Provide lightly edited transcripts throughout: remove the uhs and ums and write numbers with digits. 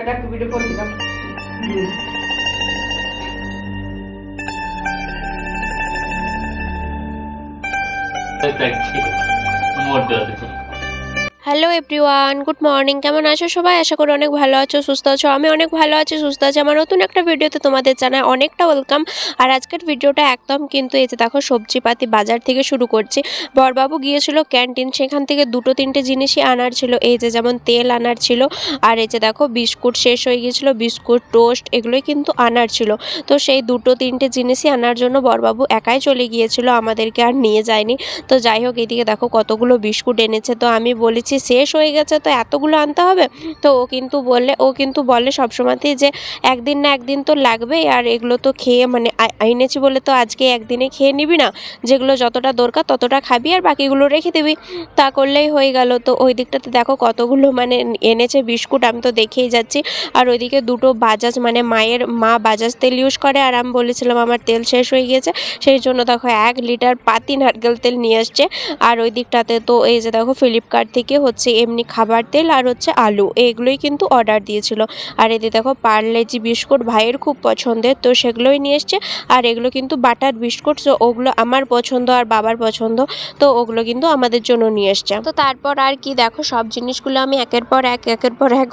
বেটা একটু ভিডিও করে দিলাম। Hello everyone, good morning. কেমন আছো সবাই? আশা করি অনেক ভালো আছো, সুস্থ আছো। আমি অনেক ভালো আছি, সুস্থ আছি। আমার নতুন একটা ভিডিওতে তোমাদের জানাই অনেকটা ওয়েলকাম। আর আজকের ভিডিওটা একদম কিন্তু এই যে দেখো সবজিপাতি বাজার থেকে শুরু করছি। বড়বাবু গিয়েছিল ক্যান্টিন, সেখান থেকে দুটো তিনটে জিনিসই আনার ছিল। এই যে যেমন তেল আনার ছিল, আর এই যে দেখো বিস্কুট শেষ হয়ে গিয়েছিল, বিস্কুট টোস্ট এগুলোই কিন্তু আনার ছিল। তো সেই দুটো তিনটে জিনিসই আনার জন্য বড়বাবু একাই চলে গিয়েছিল, আমাদেরকে আর নিয়ে যায়নি। তো যাই হোক, এদিকে দেখো কতগুলো বিস্কুট এনেছে। তো আমি বলেছি শেষ হয়ে গেছে তো এতগুলো আনতে হবে। তো ও কিন্তু বলে সবসময়তেই যে একদিন না একদিন তো লাগবেই, আর এগুলো তো খেয়ে মানে এনেছি বলে তো আজকে একদিনে খেয়ে নিবি না, যেগুলো যতটা দরকার ততটা খাবি আর বাকিগুলো রেখে দিবি, তা করলেই হয়ে গেল। তো ওই দিকটাতে দেখো কতগুলো মানে এনেছে বিস্কুট, আমি তো দেখেই যাচ্ছি। আর ওইদিকে দুটো বাজাজ মানে মা বাজাজ তেল ইউজ করে, আর আমি বলেছিলাম আমার তেল শেষ হয়ে গিয়েছে, সেই জন্য দেখো 1 লিটার পাতি নারকেল তেল নিয়ে আসছে। আর ওই দিকটাতে তো এই যে দেখো ফ্লিপকার্ট থেকে হচ্ছে এমনি খাবার তেল আর হচ্ছে আলু এগুলোই কিন্তু অর্ডার দিয়েছিল। আর এতে দেখো পার্লেজি বিস্কুট ভাইয়ের খুব পছন্দের, তো সেগুলোই নিয়ে এসছে। আর এগুলো কিন্তু বাটার বিস্কুট, তো ওগুলো আমার পছন্দ আর বাবার পছন্দ, তো ওগুলো কিন্তু আমাদের জন্য নিয়ে এসছে। তো তারপর আর কি দেখো সব জিনিসগুলো আমি একের পর এক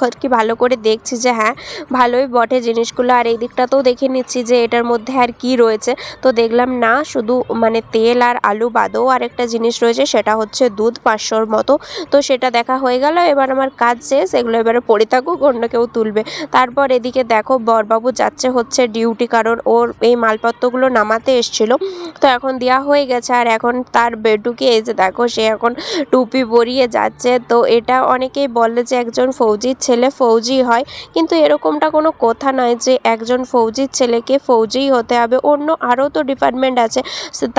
আর কি ভালো করে দেখছি যে হ্যাঁ ভালোই বটে জিনিসগুলো। আর এই দিকটাতেও দেখে নিচ্ছি যে এটার মধ্যে আর কি রয়েছে। তো দেখলাম না শুধু মানে তেল আর আলু বাদেও আরেকটা জিনিস রয়েছে, সেটা হচ্ছে দুধ 500-র মতো। তো সেটা দেখা হয়ে গেল, এবার আমার কাজ শেষ, এগুলো এবারে পড়ে থাকুক, অন্য কেউ তুলবে। তারপর এদিকে দেখো বড়বাবু যাচ্ছে হচ্ছে ডিউটি, কারণ ওর এই মালপত্রগুলো নামাতে এসছিল। তো এখন দেওয়া হয়ে গেছে, আর এখন তার বেডুকে এই যে দেখো সে এখন টুপি পরিয়ে যাচ্ছে। তো এটা অনেকেই বলে যে একজন ফৌজির ছেলে ফৌজি হয়, কিন্তু এরকমটা কোনো কথা নয় যে একজন ফৌজির ছেলেকে ফৌজিই হতে হবে। অন্য আরও তো ডিপার্টমেন্ট আছে,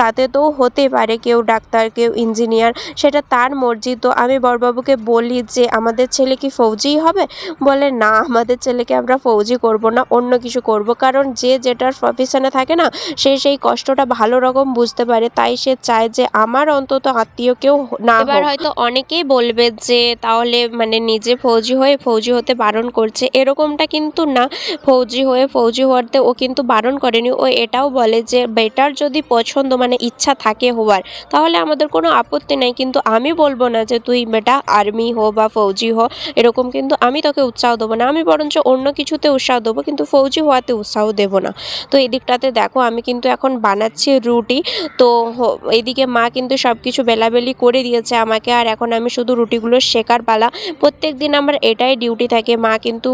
তাতে তো হতে পারে কেউ ডাক্তার কেউ ইঞ্জিনিয়ার, সেটা তার মর্জি। তো আমি বড়বাবুকে বলি যে আমাদের ছেলে কি ফৌজিই হবে? বলে না, আমাদের ছেলেকে আমরা ফৌজি করব না, অন্য কিছু করব। কারণ যে যেটার প্রফেশনে থাকে না, সে সেই কষ্টটা ভালো রকম বুঝতে পারে, তাই সে চায় যে আমার অন্তত আত্মীয় কেউ না হোক। এবার হয়তো অনেকেই বলবে যে তাহলে মানে নিজে ফৌজি হয়ে ফৌজি হতে বারণ করছে, এরকমটা কিন্তু না। ফৌজি হয়ে ফৌজি হওয়াতে ও কিন্তু বারণ করেনি, ও এটাও বলে যে বেটার যদি পছন্দ মানে ইচ্ছা থাকে হওয়ার, তাহলে আমাদের কোনো আপত্তি নেই। কিন্তু আমি বলবো না যে তুই বেটা আর্মি হো বা ফৌজি হো, এরকম কিন্তু আমি তোকে উৎসাহ দেবো না। আমি বরঞ্চ অন্য কিছুতে উৎসাহ দেবো, কিন্তু ফৌজি হওয়াতে উৎসাহ দেবো না। তো এদিকটাতে দেখো আমি কিন্তু এখন বানাচ্ছি রুটি। তো এইদিকে মা কিন্তু সব কিছু বেলাবেলি করে দিয়েছে আমাকে, আর এখন আমি শুধু রুটিগুলো শেকার পালা। প্রত্যেক দিন আমার এটাই ডিউটি থাকে। মা কিন্তু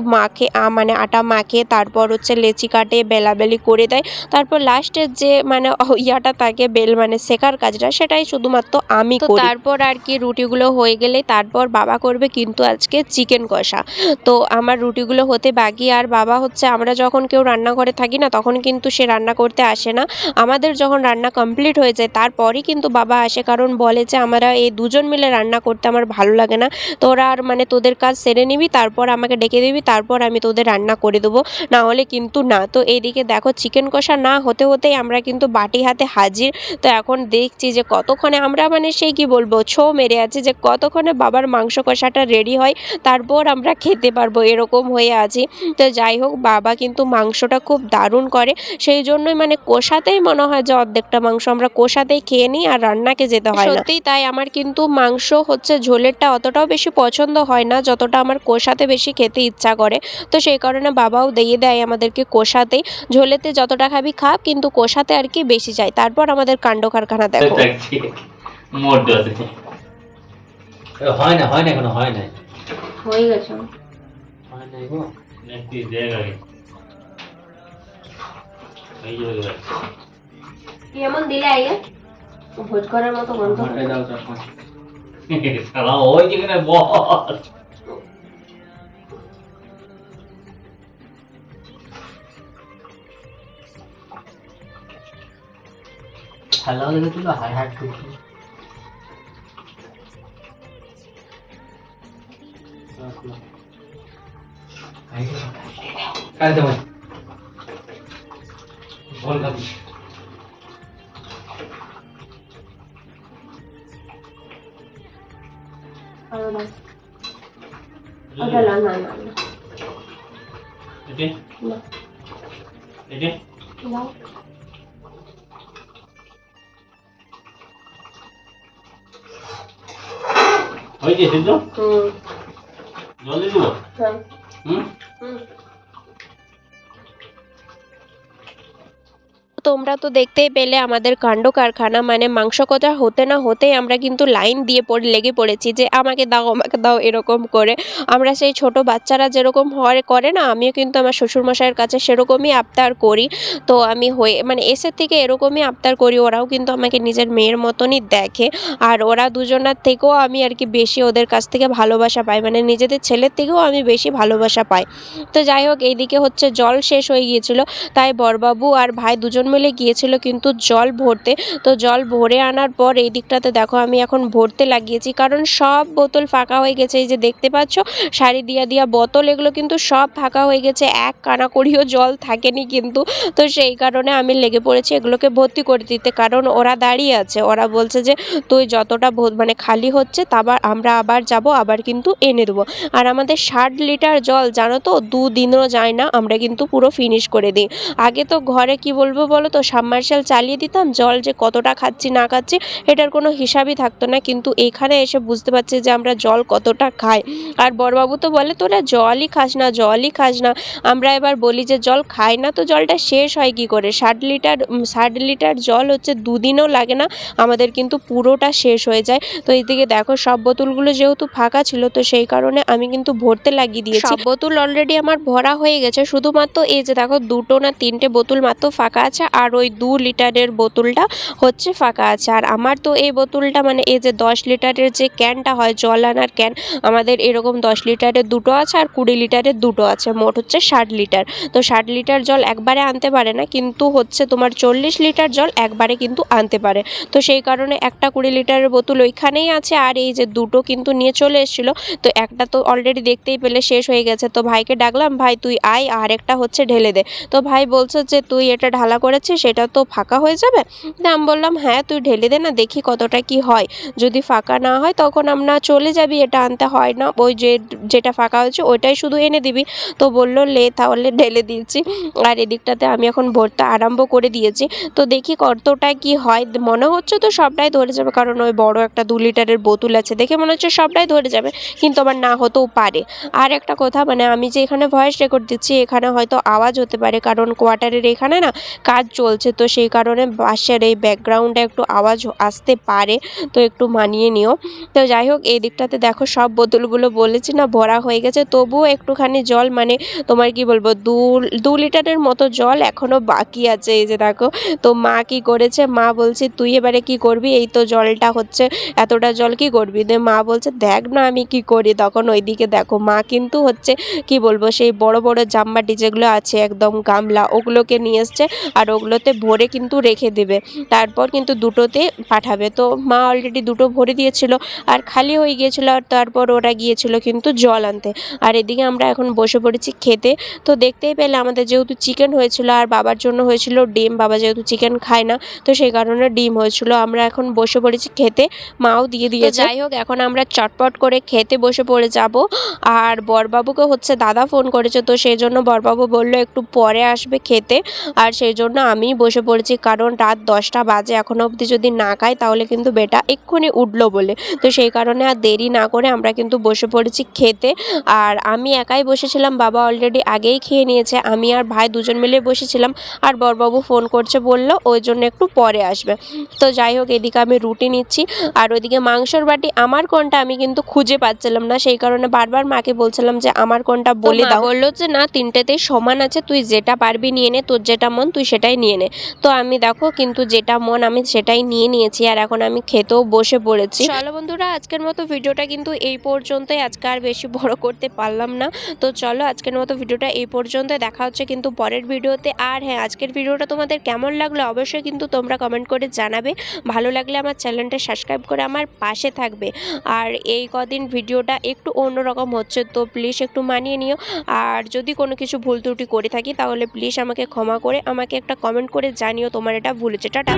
মানে আটা মাখে, তারপর হচ্ছে লেচি কাটে, বেলাবেলি করে দেয়, তারপর লাস্টের যে মানে ইয়াটা থাকে মানে শেখার কাজটা, সেটাই শুধুমাত্র আমি করি। তারপর আর কি রুটিগুলো হয়ে গেলে তারপর বাবা করবে কিন্তু আজকে চিকেন কষা। তো আমার রুটিগুলো হতে বাকি, আর বাবা হচ্ছে আমরা যখন কেউ রান্নাঘরে থাকি না তখন কিন্তু সে রান্না করতে আসে না। আমাদের যখন রান্না কমপ্লিট হয়ে যায় তারপরই কিন্তু বাবা আসে, কারণ বলে যে আমরা এই দুজন মিলে রান্না করতে আমার ভালো লাগে না, তোরা আর মানে তোদের কাজ সেরে নিবি, তারপর আমাকে ডেকে দিবি, তারপর আমি তোদের রান্না করে দেবো, না হলে কিন্তু না। তো এইদিকে দেখো চিকেন কষা না হতে হতেই আমরা কিন্তু বাটি হাতে হাজির। তো এখন দেখছি যে কতক্ষণে আমরা মানে সেই কি বলবো ছো মেরে আছে যে কতক্ষণে বাবার মাংস কষাটা রেডি হয়, তারপর আমরা খেতে পারবো, এরকম হয়ে আছি। তো যাই হোক, বাবা কিন্তু মাংসটা খুব দারুণ করে, সেই জন্যই মানে কষাতেই মনে হয় যে অর্ধেকটা মাংস আমরা কষাতেই খেয়ে নিই আর রান্নাকে যেতে হয় না। সত্যিই তাই, আমার কিন্তু মাংস হচ্ছে ঝোলেরটা অতটাও বেশি পছন্দ হয় না যতটা আমার কষাতে বেশি খেতে ইচ্ছা করে। তো সেই কারণে বাবাও দিয়ে দেয় আমাদেরকে কষাতেই। ঝোলেতে যতটা খাবি খা, কিন্তু কষাতে আর কি বেশি চাই। তারপর আমাদের কাণ্ড কারখানা দেখো। হয় না এখনো হয় নাই। হয়ে গেছে। হয় নাই গো। কেমন দিলে আইয়া ভোজ করার মতো গন্ধ। আমারটাই দাও চাপা। শালা ওই যেখানে বস। হ্যালো দেখে তুলো হাই হাই করছি। কাই দেব বল খাবি ওটা না না না এটি না এটি দাও হয়েছে সিদ্ধ হুম জল দিয়ে দিব হ্যাঁ হুম হুম তোমরা তো দেখতেই পেলে আমাদের কাণ্ড কারখানা, মানে মাংস কষা হতে না হতেই আমরা কিন্তু লাইন দিয়ে লেগে পড়েছি যে আমাকে দাও এরকম করে। আমরা সেই ছোট বাচ্চারা যেরকম করে না, আমিও কিন্তু আমার শ্বশুরমশাইয়ের কাছে সেরকমই আবদার করি। তো আমি মানে এসের থেকে এরকমই আবদার করি, ওরাও কিন্তু আমাকে নিজের মেয়ের মতনই দেখে। আর ওরা দুজনার থেকেও আমি আর কি বেশি ওদের কাছ থেকে ভালোবাসা পাই, মানে নিজেদের ছেলের থেকেও আমি বেশি ভালোবাসা পাই। তো যাই হোক, এইদিকে হচ্ছে জল শেষ হয়ে গিয়েছিল, তাই বড়বাবু আর ভাই দুজন মিলে গিয়েছিল কিন্তু জল ভরতে। তো জল ভরে আনার পর এই দিকটাতে দেখো আমি এখন ভরতে লাগিয়েছি, কারণ সব বোতল ফাঁকা হয়ে গেছে। এই যে দেখতে পাচ্ছ শাড়ি দিয়া বোতল, এগুলো কিন্তু সব ফাঁকা হয়ে গেছে, এক কানাকড়িও জল থাকেনি কিন্তু। তো সেই কারণে আমি লেগে পড়েছি এগুলোকে ভর্তি করে দিতে, কারণ ওরা দাঁড়িয়ে আছে, ওরা বলছে যে তুই যতটা মানে খালি হচ্ছে আমরা আবার যাব, আবার কিন্তু এনে দেবো। আর আমাদের 60 লিটার জল জানো তো, 2 দিনও যায় না আমরা কিন্তু পুরো ফিনিশ করে দিই। আগে তো ঘরে কি বলবো বলো তো, সাবমার্শাল চালিয়ে দিতাম, জল যে কতটা খাচ্ছি না খাচ্ছি এটার কোনো হিসাবই থাকতো না, কিন্তু এখানে এসে বুঝতে পারছি যে আমরা জল কতটা খাই। আর বড়বাবু তো বলে তোরা জলই খাস না। আমরা এবার বলি যে জল খাই না তো জলটা শেষ হয় কি করে? 60 লিটার জল হচ্ছে 2 দিনও লাগে না, আমাদের কিন্তু পুরোটা শেষ হয়ে যায়। তো এইদিকে দেখো সব বোতলগুলো যেহেতু ফাঁকা ছিল, তো সেই কারণে আমি কিন্তু ভরতে লাগিয়ে দিয়েছি। সব বোতল অলরেডি আমার ভরা হয়ে গেছে, শুধুমাত্র এই যে দেখো 2টো না 3টে বোতল মাত্র ফাঁকা আছে, আর ওই 2 লিটারের বোতলটা হচ্ছে ফাঁকা আছে। আর আমার তো এই বোতলটা, মানে এই যে 10 লিটারের যে ক্যানটা হয় জল আনার ক্যান, আমাদের এরকম 10 লিটারের 2টো আছে আর 20 লিটারের 2টো আছে, মোট হচ্ছে 60 লিটার। তো 60 লিটার জল একবারে আনতে পারে না, কিন্তু হচ্ছে তোমার 40 লিটার জল একবারে কিন্তু আনতে পারে। তো সেই কারণে একটা 20 লিটারের বোতল ওইখানেই আছে, আর এই যে 2টো কিন্তু নিয়ে চলে এসেছিলো। তো একটা তো অলরেডি দেখতেই পেলে শেষ হয়ে গেছে, তো ভাইকে ডাকলাম, ভাই তুই আয় আর একটা হচ্ছে ঢেলে দে। তো ভাই বলছে যে তুই এটা ঢালা করেছিস সেটা তো ফাঁকা হয়ে যাবে। আমি বললাম হ্যাঁ তুই ঢেলে দে না, দেখি কতটা কি হয়, যদি ফাঁকা না হয় তখন আমরা চলে যাবি, এটা আনতে হয় না, ওই যেটা ফাঁকা হয়েছে ওইটাই শুধু এনে দিবি। তো বললো লে তাহলে ঢেলে দিয়েছি। আর এদিকটাতে আমি এখন ভরতে আরম্ভ করে দিয়েছি, তো দেখি কতটা কি হয়। মনে হচ্ছে তো সবটাই ধরে যাবে, কারণ ওই বড় একটা 2 লিটারের বোতল আছে, দেখে মনে হচ্ছে সবটাই ধরে যাবে, কিন্তু আবার না হতেও পারে। আর একটা কথা, মানে আমি যে এখানে ভয়েস রেকর্ড দিচ্ছি এখানে হয়তো আওয়াজ হতে পারে, কারণ কোয়ার্টারের এখানে না কাজ চলছে, তো সেই কারণে বাসের এই ব্যাকগ্রাউন্ডে একটু আওয়াজ আসতে পারে, তো একটু মানিয়ে নিও। তো যাই হোক, এই দিকটাতে দেখো সব বোতলগুলো বলেছি না ভরা হয়ে গেছে, তবুও একটুখানি জল, মানে তোমার কি বলবো 2 লিটারের মতো জল এখনো বাকি আছে। এই যে দেখো, তো মা কি করেছে, মা বলছে তুই এবারে কি করবি, এই তো জলটা হচ্ছে এতটা জল কি করবি? মা বলছে দেখ না আমি কি করি। তখন ওইদিকে দেখো মা কিন্তু হচ্ছে কি বলবো সেই বড় বড় জামবাটি যেগুলো আছে একদম গামলা, ওগুলোকে নিয়ে এসছে, আর ওগুলোতে ভরে কিন্তু রেখে দেবে, তারপর কিন্তু 2টোতে পাঠাবে। তো মা অলরেডি 2টো ভরে দিয়েছিল আর খালি হয়ে গিয়েছিল, আর তারপর ওরা গিয়েছিল কিন্তু জল আনতে। আর এদিকে আমরা এখন বসে পড়েছি খেতে। তো দেখতেই পেলে আমাদের যেহেতু চিকেন হয়েছিল আর বাবার জন্য হয়েছিল ডিম, বাবা যেহেতু চিকেন খায় না তো সেই কারণে ডিম হয়েছিল। আমরা এখন বসে পড়েছি খেতে, মাও দিয়ে দিয়েছে। যাই হোক, এখন আমরা চটপট করে খেতে বসে পড়ে যাব। আর বরবাবুকে হচ্ছে দাদা ফোন করেছে, তো সেই জন্য বরবাবু বললো একটু পরে আসবে খেতে, আর সেই জন্য আমিই বসে পড়েছি, কারণ রাত 10টা বাজে, এখনও অবধি যদি না খাই তাহলে কিন্তু বেটা এক্ষুনি উঠলো বলে। তো সেই কারণে আর দেরি না করে আমরা কিন্তু বসে পড়েছি খেতে। আর আমি একাই বসেছিলাম, বাবা অলরেডি আগেই খেয়ে নিয়েছে, আমি আর ভাই দুজন মিলে বসেছিলাম। আর বরবাবু ফোন করছে, বললো ওই জন্য একটু পরে আসবে। তো যাই হোক, এদিকে আমি রুটি নিচ্ছি, আর ওইদিকে মাংসর বাটি আমার কোনটা আমি কিন্তু খুঁজে পাচ্ছিলাম না, সেই কারণে বারবার মাকে বলছিলাম যে আমার কোনটা বলে দাও। বললো যে না, 3টেতেই সমান আছে, তুই যেটা পারবি নিয়ে নে, তোর যেটা মন তুই সেটাই নিয়ে নে। তো আমি দেখো কিন্তু যেটা মন আমি সেটাই নিয়ে নিয়েছি, আর এখন আমি খেতেও বসে পড়েছি। চলো বন্ধুরা, আজকের মতো ভিডিওটা কিন্তু এই পর্যন্তই, আজকে আর বেশি বড় করতে পারলাম না। তো চলো আজকের মতো ভিডিওটা এই পর্যন্ত, দেখা হচ্ছে কিন্তু পরের ভিডিওতে। আর হ্যাঁ, আজকের ভিডিওটা তোমাদের কেমন লাগলো অবশ্যই কিন্তু তোমরা কমেন্ট করে জানাবে, ভালো লাগলে আমার চ্যানেলটা সাবস্ক্রাইব করে আমার পাশে থাকবে। আর এই কদিন ভিডিওটা একটু অন্যরকম হচ্ছে, তো প্লিজ একটু মানিয়ে নিও। আর যদি কোনো কিছু ভুল ত্রুটি করে থাকি তাহলে প্লিজ আমাকে ক্ষমা করে আমাকে একটা কমেন্ট করে জানিও তোমার এটা ভুল হচ্ছে। টাটা।